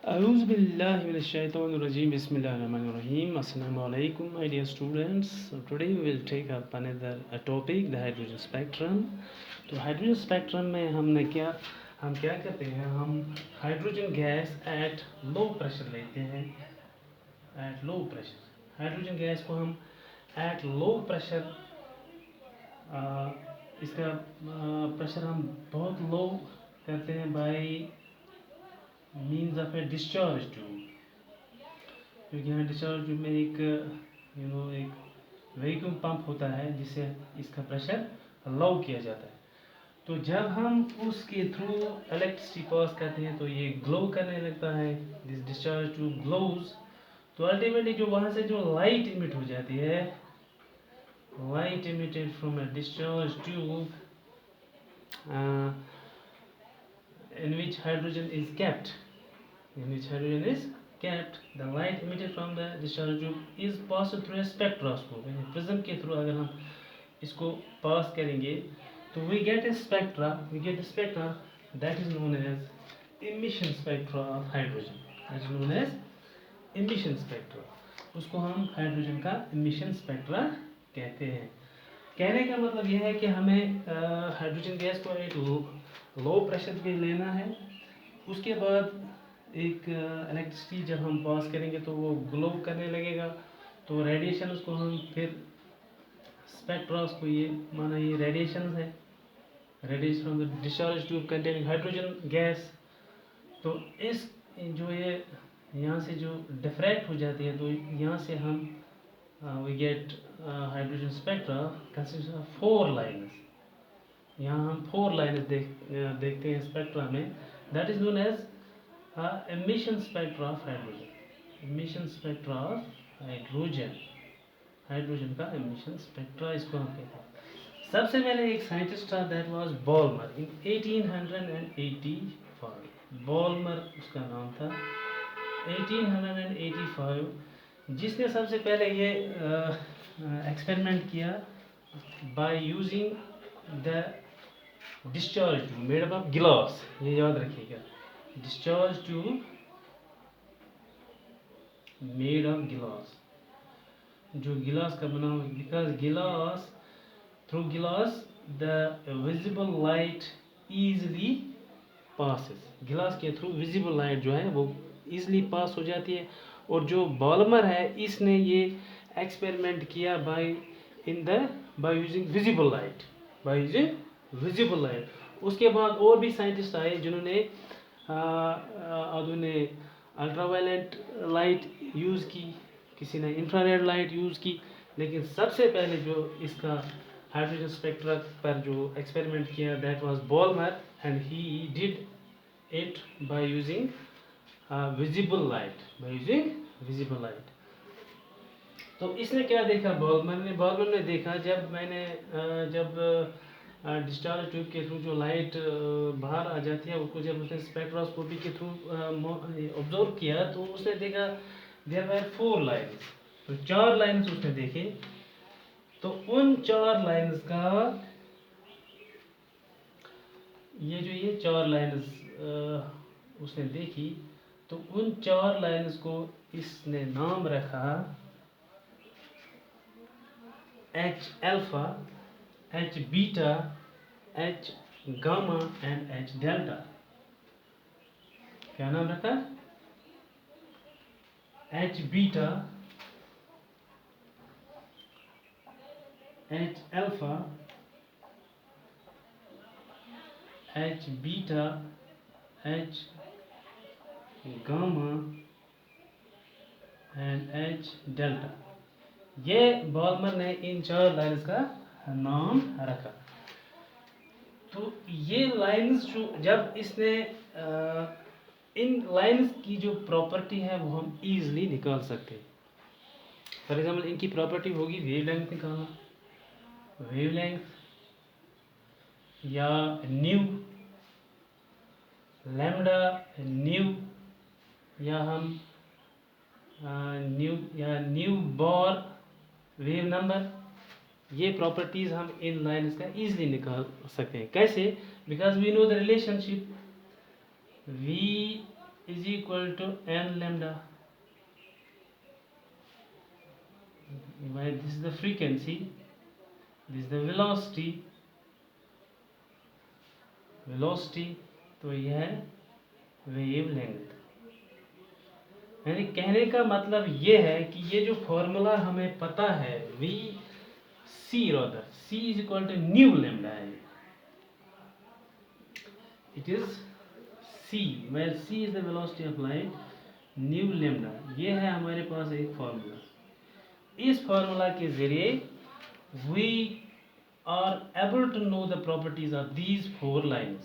Auzubillahiminash-shaytanir-rajeem. Bismillahir-rahmanir-rahim. Assalamu alaikum, my dear students. So today we will take up another topic, the hydrogen spectrum. तो hydrogen spectrum में हम क्या करते हैं, हम hydrogen gas at low pressure लेते हैं. At low pressure hydrogen gas को हम एट लो प्रेशर इसका प्रेशर हम बहुत लो करते हैं bye means of A discharge tube. क्योंकि यहाँ डिस्चार्ज ट्यूब में एक वैक्यूम पंप होता है जिससे इसका प्रेशर लो किया जाता है. तो जब हम उसके थ्रू इलेक्ट्रिसिटी पास करते हैं तो ये ग्लो करने लगता है. This discharge tube glows. तो अल्टीमेटली जो वहाँ से जो लाइट इमिट हो जाती है, light emitted from a discharge tube in which hydrogen is kept, the light emitted from the discharge tube is passed through a spectroscope. Prism के through अगर हम इसको पास करेंगे तो we get a spectra that is known as emission spectra of hydrogen. That is known as emission spectra. उसको हम hydrogen का emission spectra कहते हैं. कहने का मतलब यह है कि हमें हाइड्रोजन गैस को एक लो प्रेशर पे लेना है. उसके बाद एक इलेक्ट्रिसिटी जब हम पास करेंगे तो वो ग्लो करने लगेगा. तो रेडिएशन उसको हम फिर स्पेक्ट्रा को ये माना ये रेडिएशन है, radiation from the discharge tube containing hydrogen gas. तो इस जो ये यहाँ से जो डिफ्रैक्ट हो जाती है तो यहाँ से हम we get hydrogen spectra consists of 4 lines. यहाँ हम 4 lines देखते हैं स्पेक्ट्रा में. That is known as emission spectra of hydrogen. Emission spectra of hydrogen. Hydrogen का emission spectra इसको हम कहते हैं. सबसे पहले एक साइंटिस्ट था, that was Balmer in 1885. Balmer उसका नाम था. 1885 जिसने सबसे पहले ये एक्सपेरिमेंट किया by using the discharge tube made up of गिलास. ये याद रखिएगा, डिस्चार्ज ट्यूब मेड ऑफ गिलास, जो गिलास का बना हुआ. बिकॉज गिलास, थ्रू गिलास the visible light easily passes. गिलास के थ्रू विजिबल लाइट जो है वो ईजिली पास हो जाती है. और जो बॉलमर है इसने ये एक्सपेरिमेंट किया बाय यूजिंग विजिबल लाइट. उसके बाद और भी साइंटिस्ट आए जिन्होंने अल्ट्रावायलेट लाइट यूज़ की, किसी ने इंफ्रारेड लाइट यूज़ की. लेकिन सबसे पहले जो इसका हाइड्रोजन स्पेक्ट्रा पर जो एक्सपेरिमेंट किया that was Balmer and he did it by using visible light. तो इसने क्या देखा, बॉलमर ने देखा जब डिस्चार्ज ट्यूब के थ्रू जो लाइट बाहर आ जाती है उसको जब उसने स्पेक्ट्रोस्कोपी के थ्रू ऑब्जर्व किया तो उसने देखा देयर वर 4 लाइन्स. तो 4 लाइन्स उसने देखे. तो उन 4 लाइन्स का ये 4 लाइन्स उसने देखी. तो उन 4 लाइन्स को इसने नाम रखा H alpha, H beta, H gamma and H delta. क्या नाम रखा? H beta, H alpha, H beta, H gamma and H delta. ये बॉलमर ने इन 4 लाइन्स का नाम रखा. तो ये लाइन्स जो जब इसने इन लाइन्स की जो प्रॉपर्टी है वो हम इजीली निकाल सकते हैं. फॉर एग्जांपल इनकी प्रॉपर्टी होगी वेवलेंथ निकालना, वेवलेंथ या न्यू, लैम्डा, न्यू, या हम न्यू बार वेव नंबर. ये प्रॉपर्टीज हम इन लाइन्स का इजीली निकाल सकते हैं. कैसे? Because we know the relationship V is equal to n lambda. This is the frequency, this is the velocity. तो यह है वेव लेंथ। यानी कहने का मतलब ये है कि ये जो फॉर्मूला हमें पता है v c rather c is equal to nu lambda है। It is c where c is the velocity of light, nu lambda. ये है हमारे पास एक फॉर्मूला। इस फॉर्मूला के जरिए we are able to know the properties of these four lines.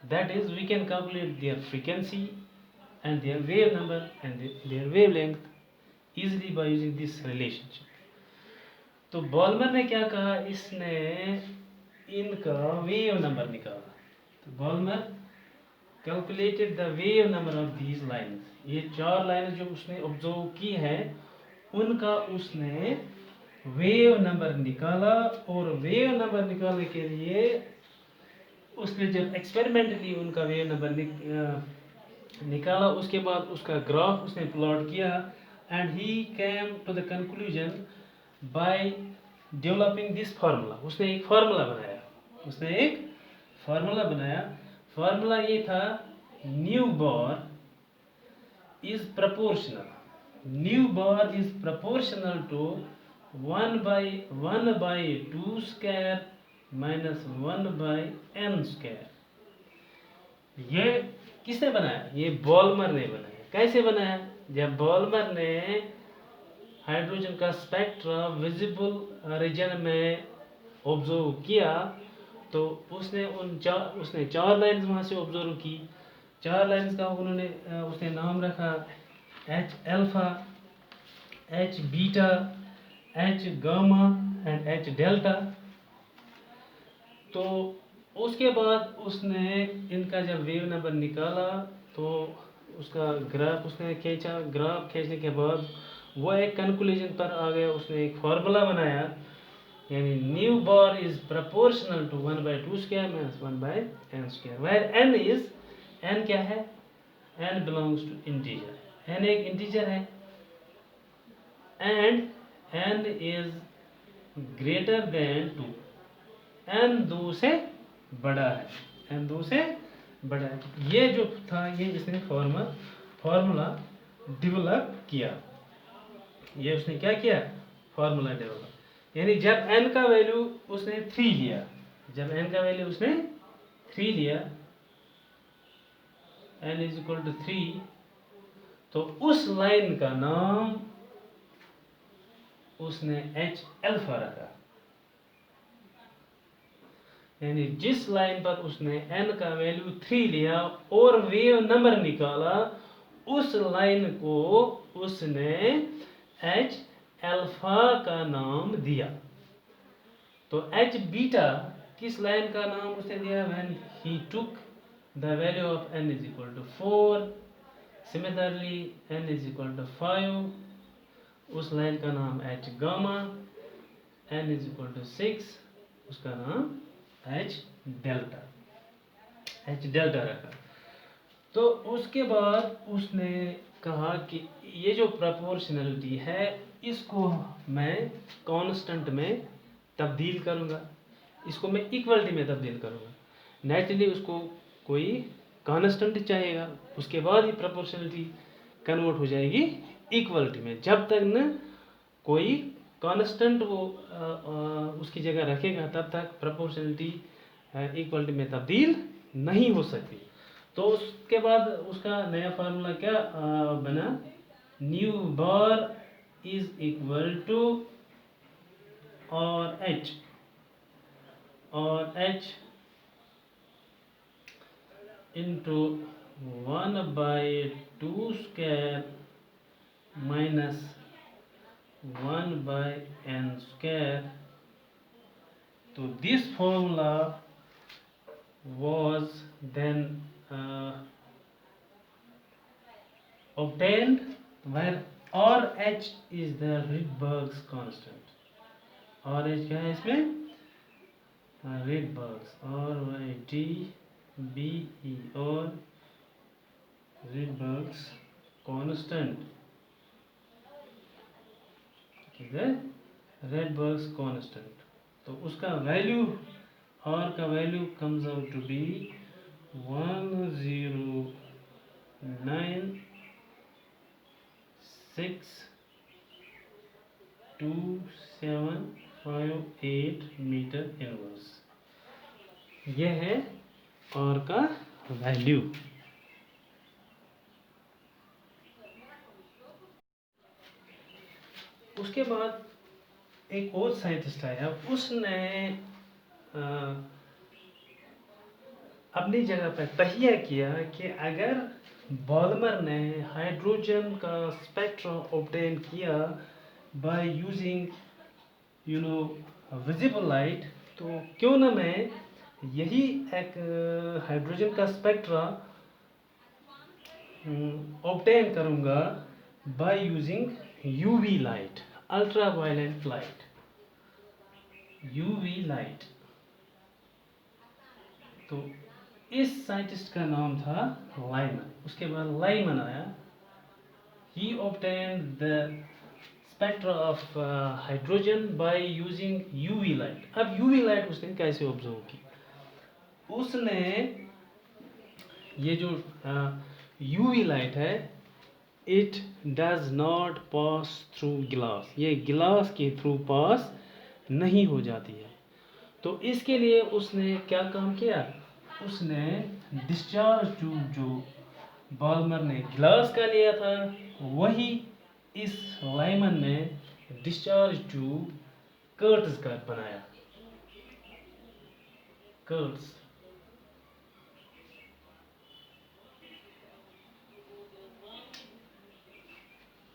That is, we can calculate their frequency and their wave number and their wavelength easily by using this relationship. तो बॉल्मर ने क्या कहा, इसने इनका wave number निकाला। तो Balmer calculated the wave number of these lines. ये चार लाइनें जो उसने ऑब्जर्व की है उनका उसने वेव नंबर निकाला। और वेव नंबर निकालने के लिए उसने जब एक्सपेरिमेंटली उनका वेव नंबर निकाला, उसके बाद उसका ग्राफ उसने प्लॉट किया and he came to the conclusion by developing this formula. उसने एक फार्मूला बनाया। फार्मूला ये था nu bar is proportional to 1/2 square minus 1/n square. ये किसने बनाया? ये बॉल्मर ने बनाया। कैसे बनाया? जब बॉल्मर ने हाइड्रोजन का स्पेक्ट्रा विजिबल रीजन में ऑब्जर्व किया तो उसने चार लाइन्स वहाँ से ऑब्जर्व की। चार लाइन्स का उसने नाम रखा H alpha, H beta, H gamma and H delta. तो उसके बाद उसने इनका जब वेव नंबर निकाला तो उसका ग्राफ उसने खींचा। ग्राफ खींचने के बाद वो एक कंक्लूजन पर आ गया। उसने एक फार्मूला बनाया, यानी nu bar is proportional to 1/2 square minus 1/n square, where n क्या है? n belongs to integer. n एक इंटीजर है and n is greater than 2। n 2 से बड़ा है। ये जो था ये इसने फार्मूला डेवलप किया। ये उसने क्या किया? Formula develop. यानी जब n का वैल्यू उसने 3 लिया, n इज इक्वल टू 3, तो उस लाइन का नाम उसने एच अल्फा रखा। यानी जिस लाइन पर उसने n का वैल्यू 3 लिया और वेव नंबर निकाला, उस लाइन को उसने एच अल्फा का नाम दिया। तो एच बीटा किस लाइन का नाम उसने दिया? When he took the value of n is equal to 4, similarly n is equal to 5, उस लाइन का नाम H gamma, n is equal to 6, उसका नाम एच डेल्टा रखा। तो उसके बाद उसने कहा कि ये जो प्रोपोर्शनलिटी है इसको मैं कांस्टेंट में तब्दील करूँगा, इसको मैं इक्वलिटी में तब्दील करूँगा। नेचुरली उसको कोई कांस्टेंट चाहिएगा, उसके बाद ही प्रोपोर्शनलिटी कन्वर्ट हो जाएगी इक्वलिटी में। जब तक न कोई कांस्टेंट वो उसकी जगह रखेगा तब तक प्रोपोर्शनलिटी इक्वलिटी में तब्दील नहीं हो सकती। तो उसके बाद उसका नया फार्मूला क्या बना? Nu bar is equal to R H into 1/2 square minus 1/n square. तो this formula was then obtained where RH is the Rydberg's constant। RH क्या है इसमें? Rydberg's, RYDBE, और Rydberg's कांस्टेंट, ठीक है, Rydberg's कांस्टेंट। तो उसका वैल्यू, R का value comes out to be 109,62758 metre inverse. यह है R का वैल्यू। उसके बाद एक और साइंटिस्ट आया, उसने अपनी जगह पर तहिया किया कि अगर बॉलमर ने हाइड्रोजन का स्पेक्ट्रम ऑब्टेन किया बाय यूजिंग विजिबल लाइट, तो क्यों ना मैं यही एक हाइड्रोजन का स्पेक्ट्रा ऑब्टेन करूंगा by using UV light, ultra violet light, UV light. तो इस साइंटिस्ट का नाम था लाइमन। उसके बाद लाइमन आया, he obtain the spectra of hydrogen by using UV light. अब यूवी लाइट उसने कैसे ऑब्जर्व की? उसने ये जो यूवी लाइट है, it does not pass through glass, ये गिलास के थ्रू पास नहीं हो जाती है। तो इसके लिए उसने क्या काम किया? उसने डिस्चार्ज ट्यूब जो बाल्मर ने गिलास का लिया था, वही इस लाइमन ने डिस्चार्ज ट्यूब कर्ट्स का बनाया, कर्ट्स।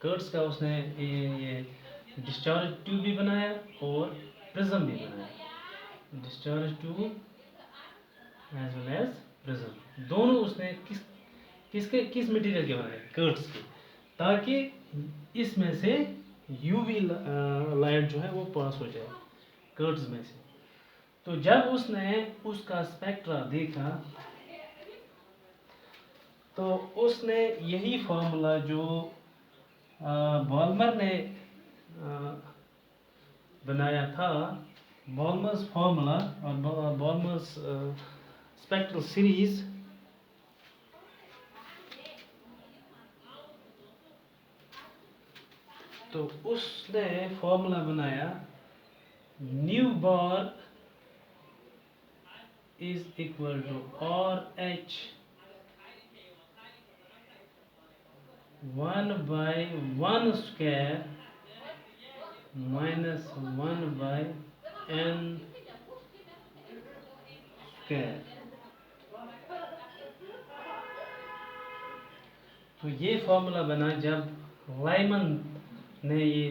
कर्ट्स का उसने ये डिस्चार्ज ट्यूब भी बनाया और प्रिज्म भी बनाया। Discharge tube as well as prism, दोनों उसने किस मटेरियल के बनाए? कर्ट्स के, ताकि इसमें से यूवी लाइट जो है वो पास हो जाए कर्ट्स में से। तो जब उसने उसका स्पेक्ट्रा देखा, तो उसने यही फार्मूला जो बॉल्मर ने बनाया था, बॉल्मर्स फार्मूला और बॉल्मर्स स्पेक्ट्रल सीरीज, तो उसने फार्मूला बनाया, nu bar is equal to RH 1/1 square minus 1/n square. तो ये फार्मूला बना जब लाइमन ने ये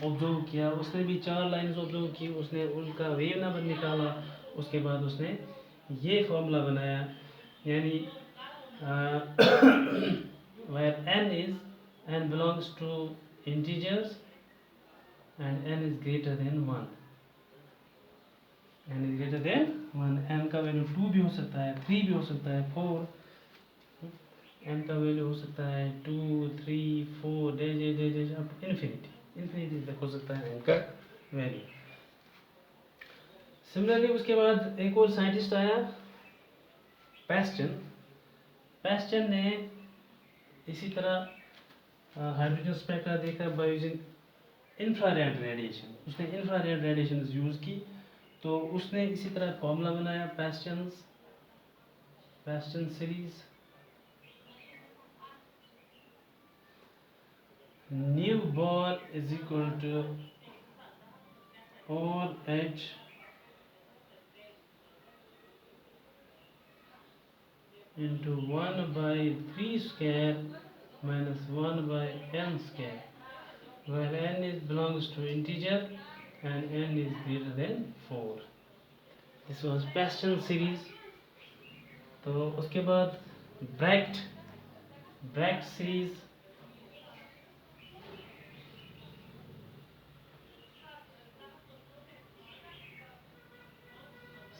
ऑब्जर्व किया। उसने भी 4 लाइन्स ऑब्जर्व की, उसने उनका वेव नंबर निकाला, उसके बाद उसने ये फार्मूला बनाया, यानी where n belongs to integers and n is greater than 1, n is greater than 1, n का वैल्यू 2 भी हो सकता है, 3 भी हो सकता है, 4, n का वैल्यू हो सकता है 2, 3, 4 डैश अप इन्फिनिटी तक हो सकता है n का वैल्यू। सिमिलरली उसके बाद एक और साइंटिस्ट आया, पैस्टन ने इसी तरह हाइड्रोजन स्पेक्ट्रा देखा बाय यूजिंग इंफ्रारेड रेडिएशन। उसने इंफ्रारेड रेडिएशन यूज़ की, तो उसने इसी तरह फॉर्मूला बनाया, Paschen series, nu bar is equal to RH into 1/3 square minus 1/n square, where n is belongs to integer and n is greater than 4. This was Pascal series. तो उसके बाद bract series,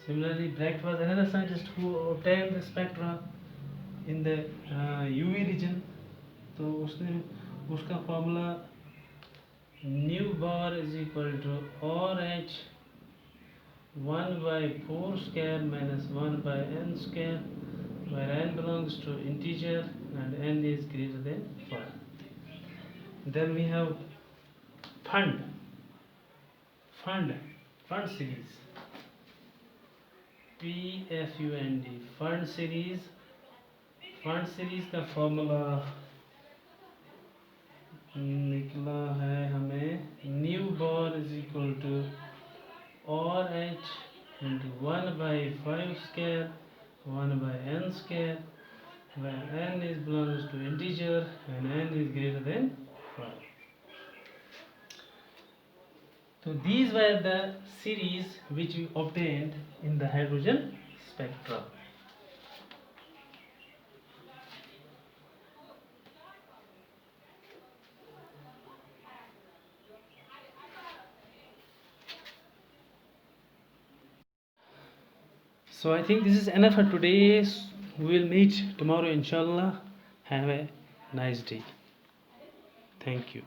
similarly Bragg was another scientist who obtained the spectra in the UV region, तो उसने उसका formula nu bar is equal to RH 1/4 square minus 1/n square, where n belongs to integer and n is greater than 5. Then we have fund fund series, PFUND fund series का formula निकला है हमें nu bar is equal to RH into 1/5 square 1/n square, where n is belongs to integer and n is greater than 5. So these were the series which we obtained in the hydrogen spectrum. So I think this is enough for today. We will meet tomorrow inshallah. Have a nice day. Thank you.